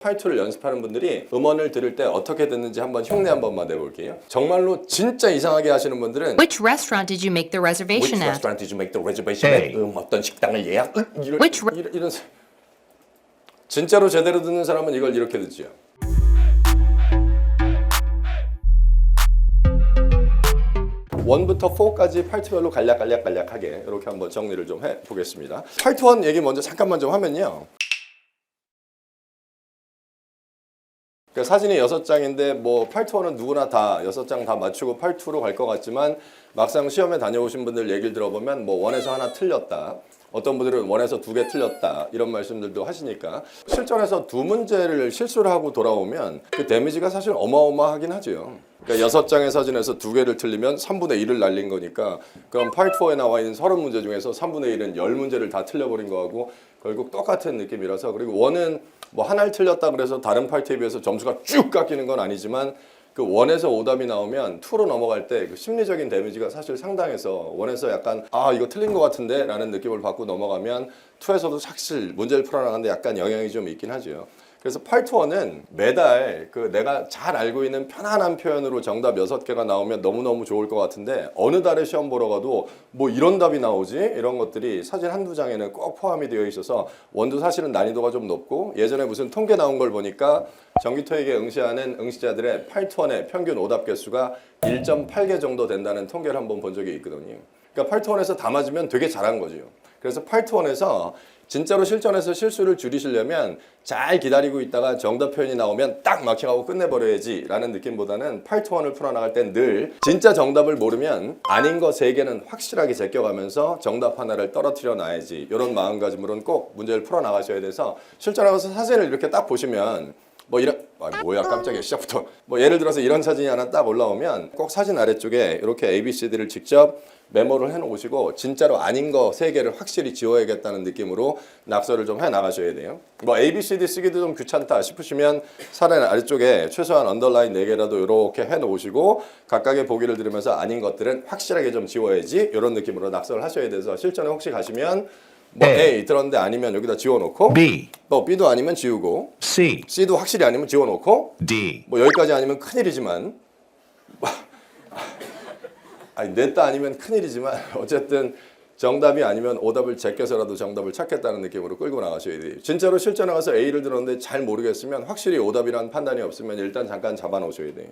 파이2를 연습하는 분들이 음원을 들을 때 어떻게 듣는지 한번 흉내 한 번만 내볼게요. 정말로 진짜 이상하게 하시는 분들은 Which restaurant did you make the reservation Which at? restaurant did you make the reservation at? 어떤 식당을 예약? 이런 진짜로 제대로 듣는 사람은 이걸 이렇게 듣지요. 원부터 4까지 파트 별로 간략하게 이렇게 한번 정리를 좀 해보겠습니다. 파트 1 얘기 먼저 잠깐만 좀 하면요. 그러니까 사진이 6장인데 뭐 파트 1은 누구나 다 6장 다 맞추고 파트 2로 갈 것 같지만 막상 시험에 다녀오신 분들 얘기를 들어보면 뭐 원에서 하나 틀렸다. 어떤 분들은 원에서 2개 틀렸다. 이런 말씀들도 하시니까 실전에서 2문제를 실수를 하고 돌아오면 그 데미지가 사실 어마어마하긴 하죠. 그러니까 6장의 사진에서 2개를 틀리면 3분의 1을 날린 거니까 그럼 파트 4에 나와 있는 30문제 중에서 3분의 1은 10문제를 다 틀려버린 거하고 결국 똑같은 느낌이라서 그리고 원은 뭐 하나를 틀렸다 그래서 다른 파트에 비해서 점수가 쭉 깎이는 건 아니지만 그 원에서 오답이 나오면 2로 넘어갈 때 그 심리적인 데미지가 사실 상당해서 원에서 약간 아 이거 틀린 것 같은데 라는 느낌을 받고 넘어가면 2에서도 사실 문제를 풀어나가는데 약간 영향이 좀 있긴 하죠. 그래서 파트 1은 매달 그 내가 잘 알고 있는 편안한 표현으로 정답 6개가 나오면 너무너무 좋을 것 같은데 어느 달에 시험 보러 가도 뭐 이런 답이 나오지? 이런 것들이 사진 한두 장에는 꼭 포함이 되어 있어서 원도 사실은 난이도가 좀 높고 예전에 무슨 통계 나온 걸 보니까 정기토익에 응시하는 응시자들의 파트 1의 평균 오답 개수가 1.8개 정도 된다는 통계를 한번 본 적이 있거든요. 그러니까 파트 1에서 다 맞으면 되게 잘한 거죠. 그래서 파트 1에서 진짜로 실전에서 실수를 줄이시려면 잘 기다리고 있다가 정답 표현이 나오면 딱 마킹하고 끝내버려야지 라는 느낌보다는 파트 1을 풀어나갈 땐 늘 진짜 정답을 모르면 아닌 거 3개는 확실하게 제껴가면서 정답 하나를 떨어뜨려 놔야지 이런 마음가짐으로는 꼭 문제를 풀어나가셔야 돼서 실전에 가서 사진을 이렇게 딱 보시면 뭐 이런 뭐야 깜짝이야 시작부터 뭐 예를 들어서 이런 사진이 하나 딱 올라오면 꼭 사진 아래쪽에 이렇게 ABCD를 직접 메모를 해놓으시고 진짜로 아닌 거 3개를 확실히 지워야겠다는 느낌으로 낙서를 좀 해나가셔야 돼요. 뭐 ABCD 쓰기도 좀 귀찮다 싶으시면 사진 아래쪽에 최소한 언더라인 4개라도 이렇게 해놓으시고 각각의 보기를 들으면서 아닌 것들은 확실하게 좀 지워야지 이런 느낌으로 낙서를 하셔야 돼서 실전에 혹시 가시면 뭐 A 들었는데 아니면 여기다 지워놓고 B, 또 B도 아니면 지우고 C, C도 확실히 아니면 지워놓고 D. 뭐 여기까지 아니면 큰일이지만 아니 냈다 아니면 큰일이지만 어쨌든 정답이 아니면 오답을 제껴서라도 정답을 찾겠다는 느낌으로 끌고 나가셔야 돼요. 진짜로 실전에 가서 A를 들었는데 잘 모르겠으면 확실히 오답이라는 판단이 없으면 일단 잠깐 잡아놓으셔야 돼요.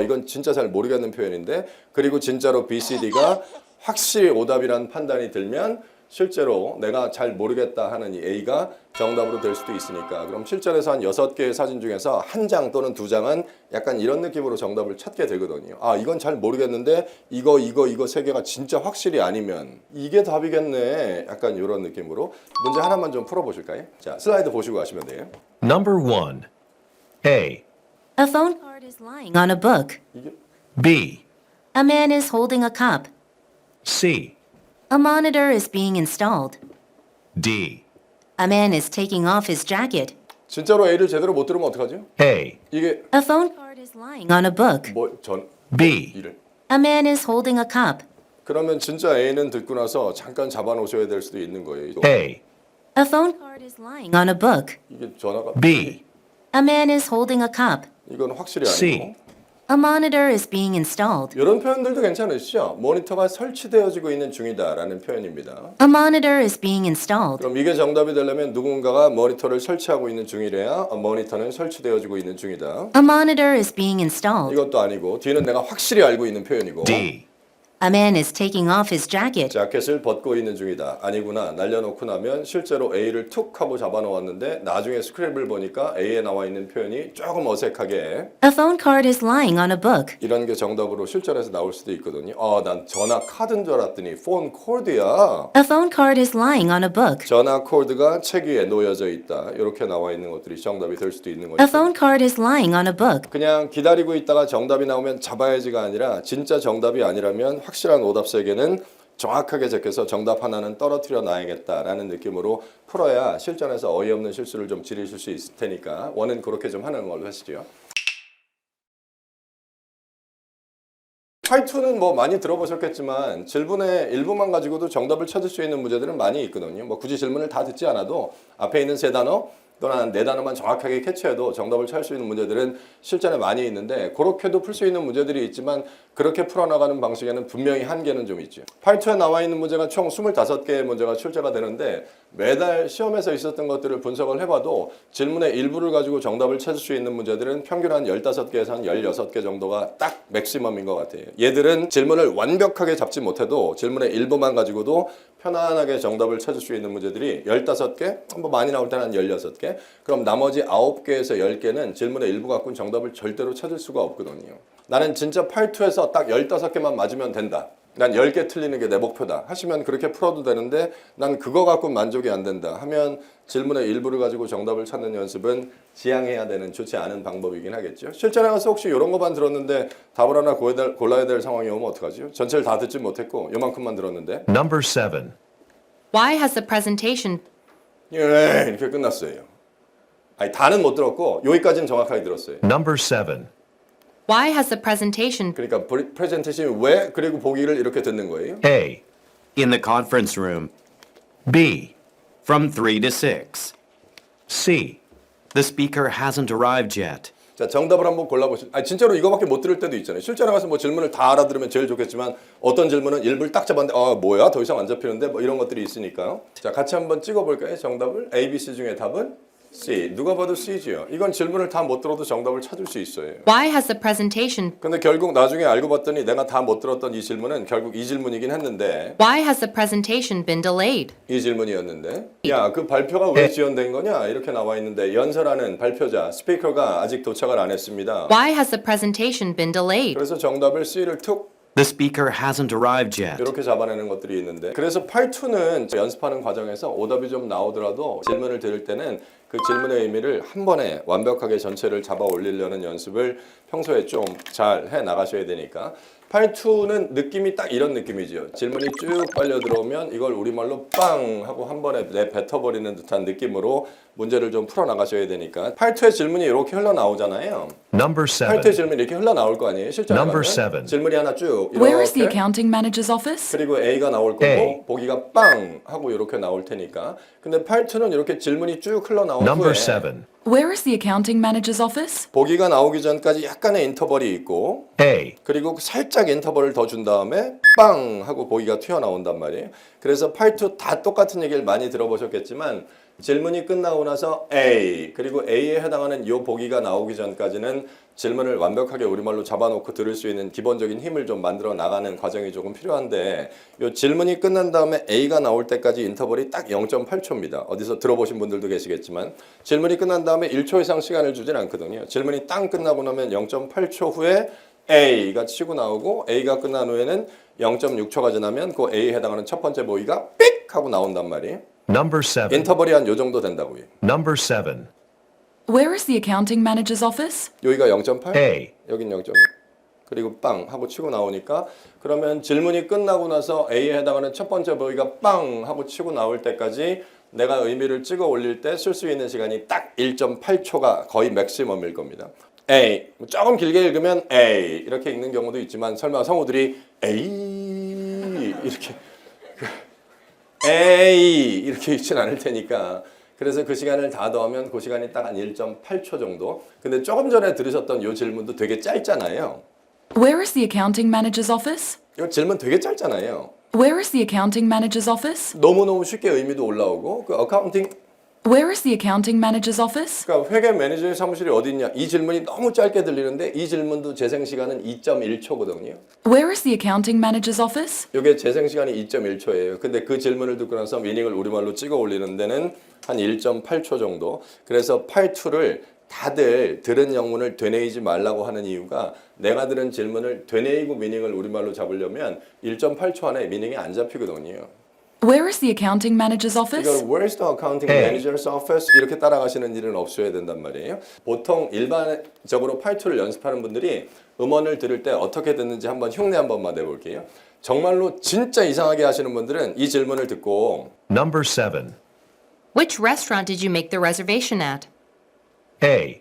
이건 진짜 잘 모르겠는 표현인데 그리고 진짜로 B, C, D가 확실히 오답이라는 판단이 들면 실제로 내가 잘 모르겠다 하는 이 A가 정답으로 될 수도 있으니까 그럼 실전에서 한 6개의 사진 중에서 한 장 또는 2장은 약간 이런 느낌으로 정답을 찾게 되거든요. 이건 잘 모르겠는데 이거 3개가 진짜 확실히 아니면 이게 답이겠네. 약간 이런 느낌으로 문제 하나만 좀 풀어보실까요? 자, 슬라이드 보시고 가시면 돼요. Number 1. A, A phone card is lying on a book. 이게 B, A man is holding a cup. C, A monitor is being installed. D. A man is taking off his jacket. 진짜로 A를 제대로 못 들으면 어떡하죠? A, 이게 A phone card is lying on a book. B, 이를 A man is holding a cup. 그러면 진짜 A는 듣고 나서 잠깐 잡아놓으셔야 될 수도 있는 거예요. 이거. A, A phone card is lying on a book. 이게 전화가 B, A man is holding a cup. 이건 확실히 C. 아니고 A monitor is being installed. 이런 표현들도 괜찮으시죠? 모니터가 설치되어지고 있는 중이다라는 표현입니다. A monitor is being installed. 그럼 이게 정답이 되려면 누군가가 모니터를 설치하고 있는 중이래야 모니터는 설치되어지고 있는 중이다. A monitor is being installed. 이것도 아니고 뒤는 내가 확실히 알고 있는 표현이고 D. A man is taking off his jacket. 자켓을 벗고 있는 중이다. 아니구나. 날려놓고 나면 실제로 A를 툭 하고 잡아놓았는데 나중에 스크랩을 보니까 A에 나와 있는 표현이 조금 어색하게 A phone card is lying on a book. 이런 게 정답으로 실전에서 나올 수도 있거든요. 난 전화 카드인 줄 알았더니 폰 코드야. A phone card is lying on a book. 전화 코드가 책 위에 놓여져 있다. 이렇게 나와 있는 것들이 정답이 될 수도 있는 A 거죠. phone card is lying on a book. 그냥 기다리고 있다가 정답이 나오면 잡아야지가 아니라 진짜 정답이 아니라면 확실한 오답 3개는 정확하게 제껴서 정답 하나는 떨어뜨려 놔야겠다라는 느낌으로 풀어야 실전에서 어이없는 실수를 좀 줄이실 수 있을 테니까 원은 그렇게 좀 하는 걸로 하시죠. 파이2는 뭐 많이 들어보셨겠지만 질문의 일부만 가지고도 정답을 찾을 수 있는 문제들은 많이 있거든요. 뭐 굳이 질문을 다 듣지 않아도 앞에 있는 3단어 또는 네 단어만 정확하게 캐치해도 정답을 찾을 수 있는 문제들은 실전에 많이 있는데 그렇게도 풀 수 있는 문제들이 있지만 그렇게 풀어나가는 방식에는 분명히 한계는 좀 있죠. 8투에 나와 있는 문제가 총 25개의 문제가 출제가 되는데 매달 시험에서 있었던 것들을 분석을 해봐도 질문의 일부를 가지고 정답을 찾을 수 있는 문제들은 평균 한 15개에서 한 16개 정도가 딱 맥시멈인 것 같아요. 얘들은 질문을 완벽하게 잡지 못해도 질문의 일부만 가지고도 편안하게 정답을 찾을 수 있는 문제들이 15개, 뭐 많이 나올 때는 한 16개, 그럼 나머지 9개에서 10개는 질문의 일부 갖고는 정답을 절대로 찾을 수가 없거든요. 나는 진짜 8투에서 딱 15개만 맞으면 된다. 난 10개 틀리는 게 내 목표다 하시면 그렇게 풀어도 되는데 난 그거 갖고 만족이 안 된다 하면 질문의 일부를 가지고 정답을 찾는 연습은 지양해야 되는 좋지 않은 방법이긴 하겠죠. 실전에 가서 혹시 이런 거만 들었는데 답을 하나 골라야 될 상황이 오면 어떡하죠? 전체를 다 듣지 못했고 요만큼만 들었는데 Number 7. Why has the presentation 예, 이렇게 끝났어요. 아니 다는 못 들었고 여기까지는 정확하게 들었어요. Number 7. Why has the presentation 그러니까 프레젠테이션이 왜 그리고 보기를 이렇게 듣는 거예요. A. In the conference room, B. from 3 to 6. C. The speaker hasn't arrived yet. 자, 정답을 한번 골라보시죠. 아니, 진짜로 이거밖에 못 들을 때도 있잖아요. 실전에 가서 뭐 질문을 다 알아들으면 제일 좋겠지만 어떤 질문은 일부를 딱 잡았는데 뭐야? 더 이상 안 잡히는데 뭐 이런 것들이 있으니까요. 자, 같이 한번 찍어볼까요? 정답을. A, B, C 중에 답은 C. 누가 봐도 C지요. 이건 질문을 다 못 들어도 정답을 찾을 수 있어요. Why has the presentation 근데 결국 나중에 알고 봤더니 내가 다 못 들었던 이 질문은 결국 이 질문이긴 했는데 Why has the presentation been delayed? 이 질문이었는데 야, 그 발표가 왜 지연된 거냐? 이렇게 나와 있는데 연설하는 발표자, 스피커가 아직 도착을 안 했습니다. Why has the presentation been delayed? 그래서 정답을 C를 툭 The speaker hasn't arrived yet. 이렇게 잡아내는 것들이 있는데 그래서 8투는 연습하는 과정에서 오답이 좀 나오더라도 질문을 들을 때는 그 질문의 의미를 한 번에 완벽하게 전체를 잡아 올리려는 연습을 평소에 좀 잘 해 나가셔야 되니까 8투는 느낌이 딱 이런 느낌이죠. 질문이 쭉 빨려 들어오면 이걸 우리말로 빵 하고 한 번에 뱉어버리는 듯한 느낌으로 문제를 좀 풀어 나가셔야 되니까 8투의 질문이 이렇게 흘러나오잖아요. Number 8투의 7. 질문이 이렇게 흘러나올 거 아니에요. 실전에 Number 가면 7. 질문이 하나 쭉 Where is the 이렇게 accounting manager's office? 그리고 A가 나올 거고 A. 보기가 빵 하고 이렇게 나올 테니까 근데 8투는 이렇게 질문이 쭉 흘러나온 Number 후에 7. Where is the accounting manager's office? 보기가 나오기 전까지 약간의 인터벌이 있고 A. 그리고 살짝 인터벌을 더 준 다음에 빵 하고 보기가 튀어나온단 말이에요. 그래서 8투 다 똑같은 얘기를 많이 들어보셨겠지만 질문이 끝나고 나서 A 그리고 A에 해당하는 요 보기가 나오기 전까지는 질문을 완벽하게 우리말로 잡아놓고 들을 수 있는 기본적인 힘을 좀 만들어 나가는 과정이 조금 필요한데 요 질문이 끝난 다음에 A가 나올 때까지 인터벌이 딱 0.8초입니다. 어디서 들어보신 분들도 계시겠지만 질문이 끝난 다음에 1초 이상 시간을 주진 않거든요. 질문이 땅 끝나고 나면 0.8초 후에 A가 치고 나오고 A가 끝난 후에는 0.6초가 지나면 그 A에 해당하는 첫 번째 보기가 삑 하고 나온단 말이에요. Number 7. 인터벌이 한 요 정도 된다고요. Number 7. Where is the accounting manager's office? 여기가 0.8, A. 여긴 0.6. 그리고 빵 하고 치고 나오니까 그러면 질문이 끝나고 나서 A에 해당하는 첫 번째 보기가 빵 하고 치고 나올 때까지 내가 의미를 찍어 올릴 때 쓸 수 있는 시간이 딱 1.8초가 거의 맥시멈일 겁니다. A, 조금 길게 읽으면 A 이렇게 읽는 경우도 있지만 설마 성우들이 A 이렇게 A 이렇게 읽진 않을 테니까 그래서 그 시간을 다 더하면 그 시간이 딱 한 1.8초 정도. 근데 조금 전에 들으셨던 이 질문도 되게 짧잖아요. Where is the accounting manager's office? 이 질문 되게 짧잖아요. Where is the accounting manager's office? 너무너무 쉽게 의미도 올라오고 그 어카운팅 Where is the accounting manager's office? 그러니까 회계 매니저의 사무실이 어디 있냐 이 질문이 너무 짧게 들리는데 이 질문도 재생 시간은 2.1초거든요. Where is the accounting manager's office? 이게 재생 시간이 2.1초예요. 근데 그 질문을 듣고 나서 미닝을 우리말로 찍어 올리는 데는 한 1.8초 정도. 그래서 8투를 다들 들은 영문을 되뇌이지 말라고 하는 이유가 내가 들은 질문을 되뇌이고 미닝을 우리말로 잡으려면 1.8초 안에 미닝이 안 잡히거든요. Where is the accounting manager's office? 이걸 Where's the accounting A. manager's office? 이렇게 따라가시는 일은 없어야 된단 말이에요. 보통 일반적으로 8투를 연습하는 분들이 음원을 들을 때 어떻게 듣는지 한번 흉내 한 번만 내볼게요. 정말로 진짜 이상하게 하시는 분들은 이 질문을 듣고 Number 7. Which restaurant did you make the reservation at? A.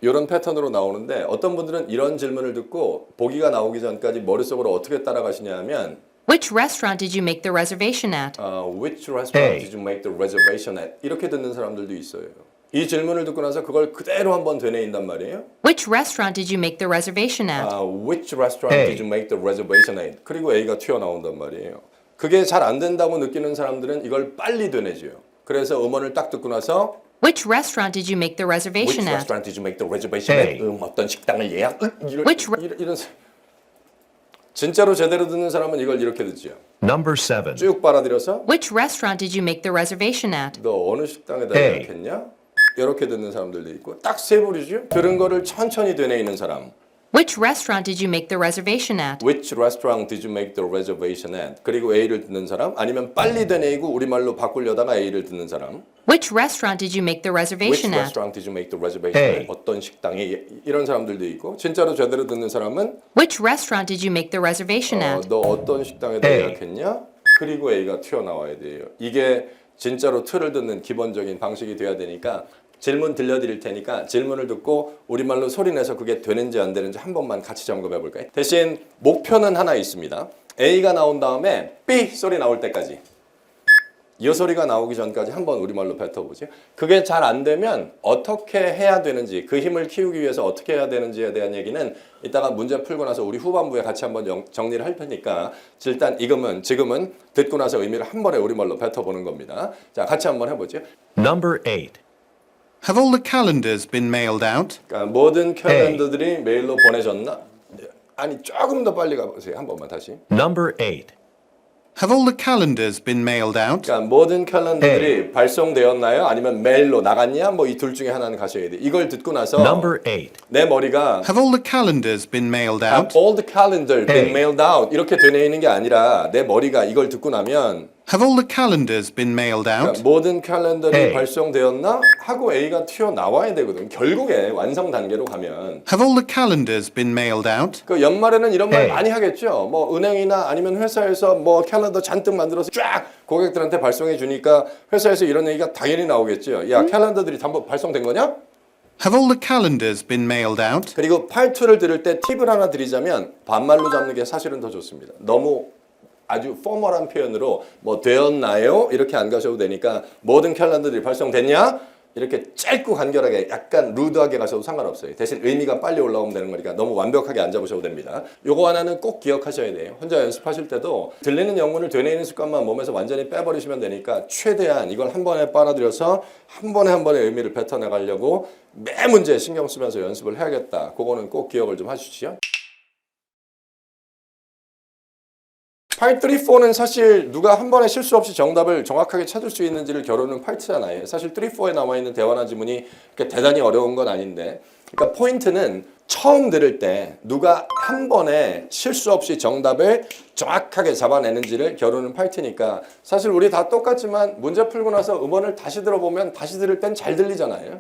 이런 패턴으로 나오는데 어떤 분들은 이런 질문을 듣고 보기가 나오기 전까지 머릿속으로 어떻게 따라가시냐 하면 Which restaurant did you make the reservation at? Which restaurant A. did you make the reservation at? 이렇게 듣는 사람들도 있어요. 이 질문을 듣고 나서 그걸 그대로 한번 되뇌인단 말이에요. Which restaurant did you make the reservation at? Which restaurant A. did you make the reservation at? 그리고 A가 튀어나온단 말이에요. 그게 잘 안 된다고 느끼는 사람들은 이걸 빨리 되뇌줘요. 그래서 음원을 딱 듣고 나서 Which restaurant did you make the Which reservation at? restaurant did you make the reservation A. at? 어떤 식당을 예약? Which 이런 진짜로 제대로 듣는 사람은 이걸 이렇게 듣지요. Number 7. 쭉 빨아들여서 Which restaurant did you make the reservation at? 너 어느 식당에다 A. 예약했냐? 이렇게 듣는 사람들도 있고 딱 세 부류죠. 들은 거를 천천히 되뇌이는 사람. Which restaurant did you make the reservation at? Which restaurant did you make the reservation at? 그리고 A를 듣는 사람 아니면 빨리 되뇌이고 우리말로 바꾸려다가 A를 듣는 사람. Which restaurant did you make the Which reservation at? restaurant did you make the reservation A. at? 어떤 식당에 이런 사람들도 있고 진짜로 제대로 듣는 사람은 Which restaurant did you make the reservation at? 너 어떤 식당에다 A. 예약했냐? 그리고 A가 튀어나와야 돼요. 이게 진짜로 틀을 듣는 기본적인 방식이 돼야 되니까 질문 들려드릴 테니까 질문을 듣고 우리말로 소리내서 그게 되는지 안 되는지 한 번만 같이 점검해 볼까요? 대신 목표는 하나 있습니다. A가 나온 다음에 B 소리 나올 때까지 이 소리가 나오기 전까지 한번 우리말로 뱉어보죠. 그게 잘 안 되면 어떻게 해야 되는지 그 힘을 키우기 위해서 어떻게 해야 되는지에 대한 얘기는 이따가 문제 풀고 나서 우리 후반부에 같이 한번 정리를 할 테니까 일단 지금은 듣고 나서 의미를 한 번에 우리말로 뱉어보는 겁니다. 자, 같이 한번 해보죠. Number 8. Have all the calendars been mailed out? 그러니까 모든 캘린더들이 메일로 보내졌나? 아니 조금 더 빨리 가보세요. 한 번만 다시. Number 8. Have all the calendars been mailed out? 그러니까 모든 캘린더들이 발송되었나요? 아니면 메일로 나갔냐? 뭐 이 둘 중에 하나는 가셔야 돼. 이걸 듣고 나서 Number 8. 내 머리가 Have all the calendars been mailed Have out? all the calendar been Hey. mailed out 이렇게 되뇌이는 게 아니라 내 머리가 이걸 듣고 나면 Have all the calendars been mailed out? 모든 캘린더들이 Hey. 발송되었나? 하고 A가 튀어나와야 되거든. 결국에 완성 단계로 가면 Have all the calendars been mailed out? 그 연말에는 이런 말 Hey. 많이 하겠죠. 뭐 은행이나 아니면 회사에서 뭐 캘린더 잔뜩 만들어서 쫙 고객들한테 발송해 주니까 회사에서 이런 얘기가 당연히 나오겠죠. 야, 캘린더들이 전부 발송된 거냐? Have all the calendars been mailed out? 그리고 파트2를 들을 때 팁을 하나 드리자면 반말로 잡는 게 사실은 더 좋습니다. 너무 아주 포멀한 표현으로 뭐 되었나요? 이렇게 안 가셔도 되니까 모든 캘린더들이 발송됐냐? 이렇게 짧고 간결하게 약간 루드하게 가셔도 상관없어요. 대신 의미가 빨리 올라오면 되는 거니까 너무 완벽하게 안 잡으셔도 됩니다. 요거 하나는 꼭 기억하셔야 돼요. 혼자 연습하실 때도 들리는 영문을 되뇌이는 습관만 몸에서 완전히 빼버리시면 되니까 최대한 이걸 한 번에 빨아들여서 한 번에 의미를 뱉어나가려고 매 문제에 신경 쓰면서 연습을 해야겠다. 그거는 꼭 기억을 좀 하시죠. 834는 사실 누가 한 번에 실수 없이 정답을 정확하게 찾을 수 있는지를 겨루는 파트잖아요. 사실 34에 나와 있는 대화나 지문이 대단히 어려운 건 아닌데, 그러니까 포인트는 처음 들을 때 누가 한 번에 실수 없이 정답을 정확하게 잡아내는지를 겨루는 파트니까 사실 우리 다 똑같지만 문제 풀고 나서 음원을 다시 들어보면 다시 들을 땐 잘 들리잖아요.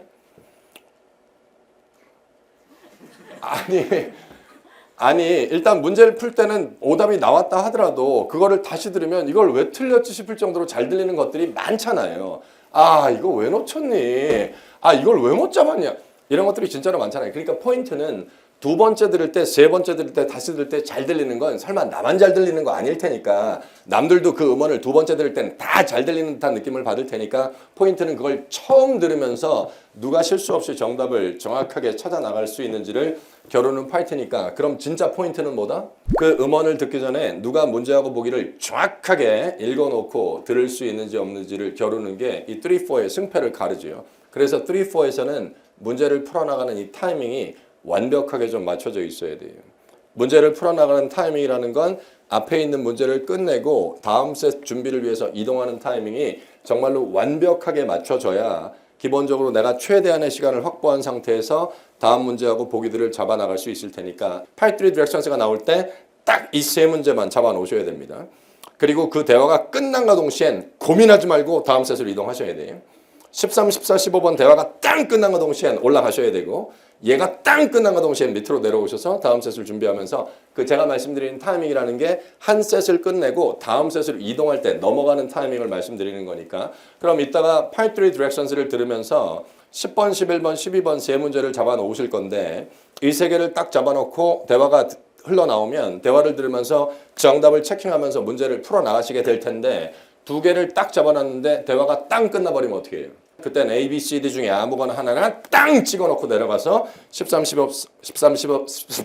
아니 일단 문제를 풀 때는 오답이 나왔다 하더라도 그거를 다시 들으면 이걸 왜 틀렸지 싶을 정도로 잘 들리는 것들이 많잖아요. 아 이거 왜 놓쳤니? 아 이걸 왜 못 잡았냐? 이런 것들이 진짜로 많잖아요. 그러니까 포인트는 두 번째 들을 때, 세 번째 들을 때, 다시 들을 때 잘 들리는 건 설마 나만 잘 들리는 거 아닐 테니까 남들도 그 음원을 두 번째 들을 때는 다 잘 들리는 듯한 느낌을 받을 테니까 포인트는 그걸 처음 들으면서 누가 실수 없이 정답을 정확하게 찾아 나갈 수 있는지를 겨루는 파이트니까 그럼 진짜 포인트는 뭐다? 그 음원을 듣기 전에 누가 문제하고 보기를 정확하게 읽어놓고 들을 수 있는지 없는지를 겨루는 게 이 3-4의 승패를 가르지요. 그래서 3-4에서는 문제를 풀어나가는 이 타이밍이 완벽하게 좀 맞춰져 있어야 돼요. 문제를 풀어나가는 타이밍이라는 건 앞에 있는 문제를 끝내고 다음 셋 준비를 위해서 이동하는 타이밍이 정말로 완벽하게 맞춰져야 기본적으로 내가 최대한의 시간을 확보한 상태에서 다음 문제하고 보기들을 잡아 나갈 수 있을 테니까 8-3 디렉션스가 나올 때 딱 이 세 문제만 잡아 놓으셔야 됩니다. 그리고 그 대화가 끝난과 동시엔 고민하지 말고 다음 셋으로 이동하셔야 돼요. 13, 14, 15번 대화가 땅 끝난과 동시엔 올라가셔야 되고 얘가 땅 끝난과 동시엔 밑으로 내려오셔서 다음 셋을 준비하면서 그 제가 말씀드리는 타이밍이라는 게 한 셋을 끝내고 다음 셋으로 이동할 때 넘어가는 타이밍을 말씀드리는 거니까 그럼 이따가 8-3 디렉션스를 들으면서 10번, 11번, 12번 세 문제를 잡아 놓으실 건데 이 세 개를 딱 잡아 놓고 대화가 흘러나오면 대화를 들으면서 정답을 체킹하면서 문제를 풀어나가시게 될 텐데 두 개를 딱 잡아놨는데 대화가 땅 끝나버리면 어떻게 해요? 그땐 A, B, C, D 중에 아무거나 하나를 땅 찍어놓고 내려가서 13, 15,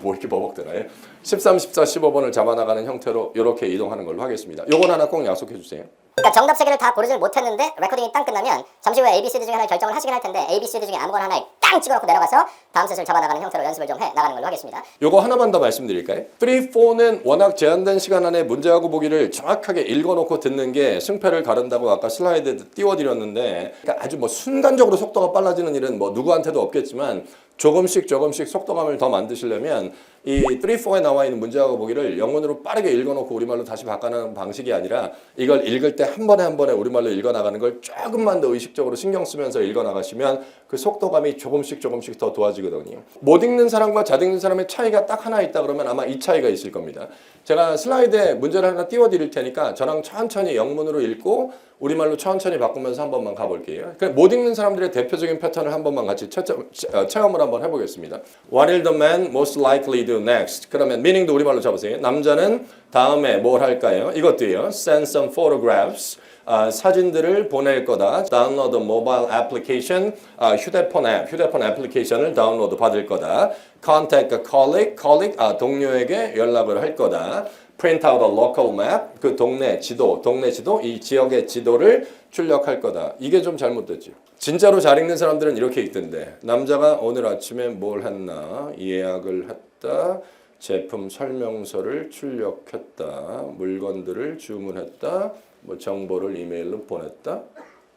뭐 이렇게 버벅대나요? 13, 14, 15번을 잡아나가는 형태로 이렇게 이동하는 걸로 하겠습니다. 요건 하나 꼭 약속해 주세요. 그러니까 정답 3개를 다 고르질 못했는데 레코딩이 땅 끝나면 잠시 후에 A, B, C, D 중에 하나를 결정을 하시긴 할 텐데 A, B, C, D 중에 아무거나 하나에 땅 찍어놓고 내려가서 다음 셋을 잡아나가는 형태로 연습을 좀 해나가는 걸로 하겠습니다. 요거 하나만 더 말씀드릴까요? 3, 4는 워낙 제한된 시간 안에 문제하고 보기를 정확하게 읽어놓고 듣는 게 승패를 가른다고 아까 슬라이드에 띄워드렸는데 그러니까 아주 뭐 순간적으로 속도가 빨라지는 일은 뭐 누구한테도 없겠지만 조금씩 속도감을 더 만드시려면 이 3, 4에 나와 있는 문제하고 보기를 영문으로 빠르게 읽어놓고 우리말로 다시 바꿔나가는 방식이 아니라 이걸 읽을 때 한 번에 우리말로 읽어나가는 걸 조금만 더 의식적으로 신경 쓰면서 읽어나가시면 그 속도감이 조금씩 더 도와지거든요. 못 읽는 사람과 잘 읽는 사람의 차이가 딱 하나 있다 그러면 아마 이 차이가 있을 겁니다. 제가 슬라이드에 문제를 하나 띄워드릴 테니까 저랑 천천히 영문으로 읽고 우리말로 천천히 바꾸면서 한 번만 가볼게요. 못 읽는 사람들의 대표적인 패턴을 한 번만 같이 체험을 한번 해보겠습니다. What will the man most likely do next? 그러면 meaning도 우리말로 잡으세요. 남자는 다음에 뭘 할까요? 이것도요. Send some photographs. 사진들을 보낼 거다. 다운로드 모바일 애플리케이션, 휴대폰 애플리케이션을 다운로드 받을 거다. Contact a colleague, 동료에게 연락을 할 거다. Print out a local map, 그 동네 지도, 이 지역의 지도를 출력할 거다. 이게 좀 잘못됐죠. 진짜로 잘 읽는 사람들은 이렇게 읽던데 남자가 오늘 아침에 뭘 했나? 예약을 했다. 제품 설명서를 출력했다. 물건들을 주문했다. 뭐 정보를 이메일로 보냈다.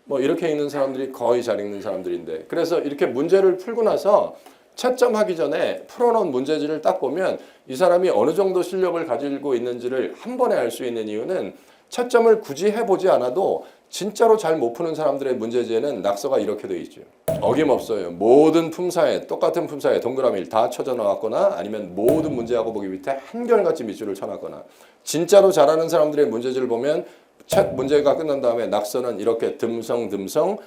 뭐 이렇게 읽는 사람들이 거의 잘 읽는 사람들인데 그래서 이렇게 문제를 풀고 나서 채점하기 전에 풀어놓은 문제지를 딱 보면 이 사람이 어느 정도 실력을 가지고 있는지를 한 번에 알 수 있는 이유는 채점을 굳이 해보지 않아도 진짜로 잘 못 푸는 사람들의 문제지에는 낙서가 이렇게 돼 있죠. 어김없어요. 모든 품사에 똑같은 품사에 동그라미를 다 쳐져 나왔거나 아니면 모든 문제하고 보기 밑에 한결같이 밑줄을 쳐놨거나 진짜로 잘하는 사람들의 문제지를 보면 첫 문제가 끝난 다음에 낙서는 이렇게 듬성듬성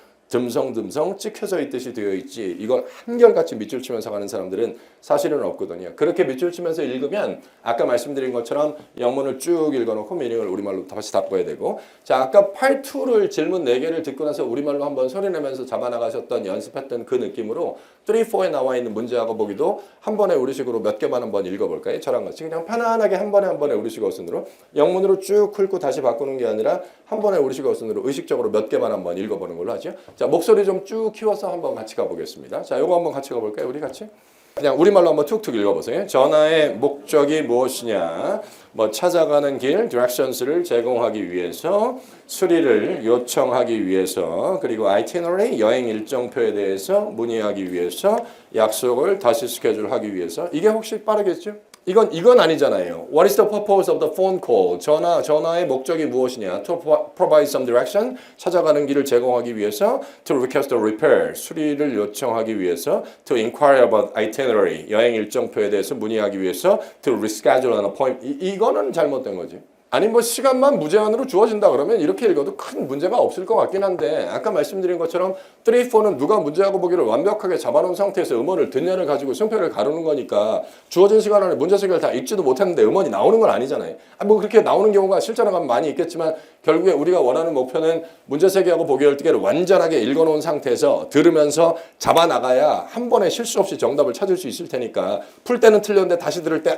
찍혀져 있듯이 되어 있지 이걸 한결같이 밑줄 치면서 가는 사람들은 사실은 없거든요. 그렇게 밑줄 치면서 읽으면 아까 말씀드린 것처럼 영문을 쭉 읽어놓고 미닝을 우리말로 다시 바꿔야 되고 자 아까 Part 2를 질문 4개를 듣고 나서 우리말로 한번 소리내면서 잡아나가셨던 연습했던 그 느낌으로 3, 4에 나와 있는 문제하고 보기도 한 번에 우리식으로 몇 개만 한번 읽어볼까요? 저랑 같이 그냥 편안하게 한 번에 우리식 어순으로 영문으로 쭉 훑고 다시 바꾸는 게 아니라 한 번에 우리식 어순으로 의식적으로 몇 개만 한번 읽어보는 걸로 하죠. 자, 목소리 좀 쭉 키워서 한번 같이 가보겠습니다. 자, 요거 한번 같이 가볼까요? 우리 같이? 그냥 우리말로 한번 툭툭 읽어보세요. 전화의 목적이 무엇이냐? 뭐 찾아가는 길, directions를 제공하기 위해서, 수리를 요청하기 위해서, 그리고 itinerary, 여행 일정표에 대해서 문의하기 위해서, 약속을 다시 스케줄하기 위해서. 이게 혹시 빠르겠죠? 이건 아니잖아요. What is the purpose of the phone call? 전화의 목적이 무엇이냐? To provide some direction, 찾아가는 길을 제공하기 위해서. To request a repair, 수리를 요청하기 위해서. To inquire about itinerary, 여행 일정표에 대해서 문의하기 위해서. To reschedule an appointment, 이거는 잘못된 거지. 아니 뭐 시간만 무제한으로 주어진다 그러면 이렇게 읽어도 큰 문제가 없을 것 같긴 한데 아까 말씀드린 것처럼 3, 4는 누가 문제하고 보기를 완벽하게 잡아놓은 상태에서 음원을 듣냐를 가지고 승패를 가르는 거니까 주어진 시간 안에 문제 3개를 다 읽지도 못했는데 음원이 나오는 건 아니잖아요. 뭐 그렇게 나오는 경우가 실제로 가면 많이 있겠지만 결국에 우리가 원하는 목표는 문제 3개하고 보기 12개를 완전하게 읽어놓은 상태에서 들으면서 잡아나가야 한 번에 실수 없이 정답을 찾을 수 있을 테니까 풀 때는 틀렸는데 다시 들을 때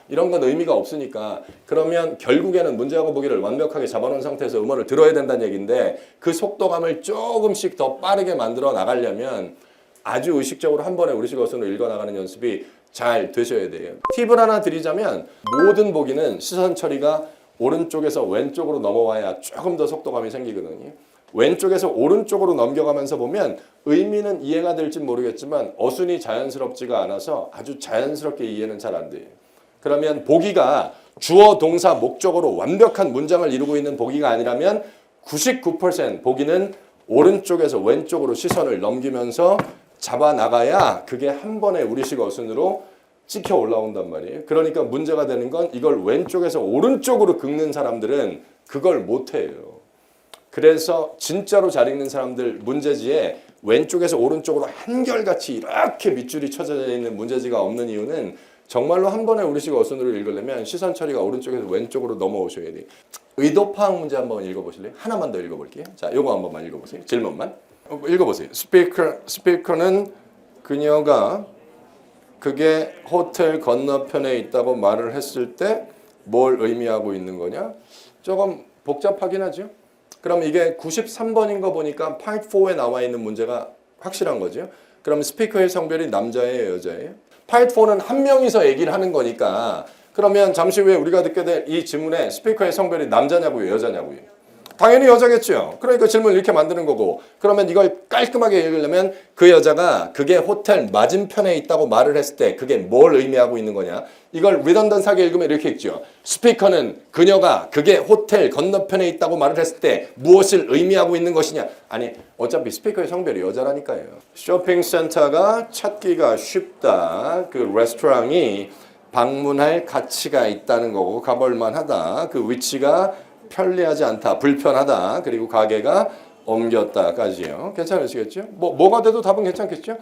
이런 건 의미가 없으니까 그러면 결국에는 문제하고 보기를 완벽하게 잡아놓은 상태에서 음원을 들어야 된다는 얘기인데 그 속도감을 조금씩 더 빠르게 만들어 나가려면 아주 의식적으로 한 번에 우리식 어순으로 읽어나가는 연습이 잘 되셔야 돼요. 팁을 하나 드리자면 모든 보기는 시선 처리가 오른쪽에서 왼쪽으로 넘어와야 조금 더 속도감이 생기거든요. 왼쪽에서 오른쪽으로 넘겨가면서 보면 의미는 이해가 될지 모르겠지만 어순이 자연스럽지가 않아서 아주 자연스럽게 이해는 잘 안 돼요. 그러면 보기가 주어, 동사, 목적으로 완벽한 문장을 이루고 있는 보기가 아니라면 99% 보기는 오른쪽에서 왼쪽으로 시선을 넘기면서 잡아나가야 그게 한 번에 우리식 어순으로 찍혀 올라온단 말이에요. 그러니까 문제가 되는 건 이걸 왼쪽에서 오른쪽으로 긁는 사람들은 그걸 못해요. 그래서 진짜로 잘 읽는 사람들 문제지에 왼쪽에서 오른쪽으로 한결같이 이렇게 밑줄이 쳐져 있는 문제지가 없는 이유는 정말로 한 번에 우리식 어순으로 읽으려면 시선 처리가 오른쪽에서 왼쪽으로 넘어오셔야 돼요. 의도 파악 문제 한번 읽어보실래요? 하나만 더 읽어볼게요. 자, 요거 한 번만 읽어보세요. 질문만. 읽어보세요. 스피커는 그녀가 그게 호텔 건너편에 있다고 말을 했을 때 뭘 의미하고 있는 거냐? 조금 복잡하긴 하죠. 그럼 이게 93번인 거 보니까 Part 4에 나와 있는 문제가 확실한 거죠. 그럼 스피커의 성별이 남자예요, 여자예요? Part 4는 한 명이서 얘기를 하는 거니까 그러면 잠시 후에 우리가 듣게 될 이 질문에 스피커의 성별이 남자냐고요, 여자냐고요? 당연히 여자겠죠. 그러니까 질문을 이렇게 만드는 거고 그러면 이걸 깔끔하게 읽으려면 그 여자가 그게 호텔 맞은편에 있다고 말을 했을 때 그게 뭘 의미하고 있는 거냐? 이걸 리던던트하게 읽으면 이렇게 읽죠. 스피커는 그녀가 그게 호텔 건너편에 있다고 말을 했을 때 무엇을 의미하고 있는 것이냐? 아니 어차피 스피커의 성별이 여자라니까요. 쇼핑센터가 찾기가 쉽다. 그 레스토랑이 방문할 가치가 있다는 거고 가볼 만하다. 그 위치가 편리하지 않다, 불편하다, 그리고 가게가 옮겼다까지요. 괜찮으시겠죠? 뭐가 돼도 답은 괜찮겠죠?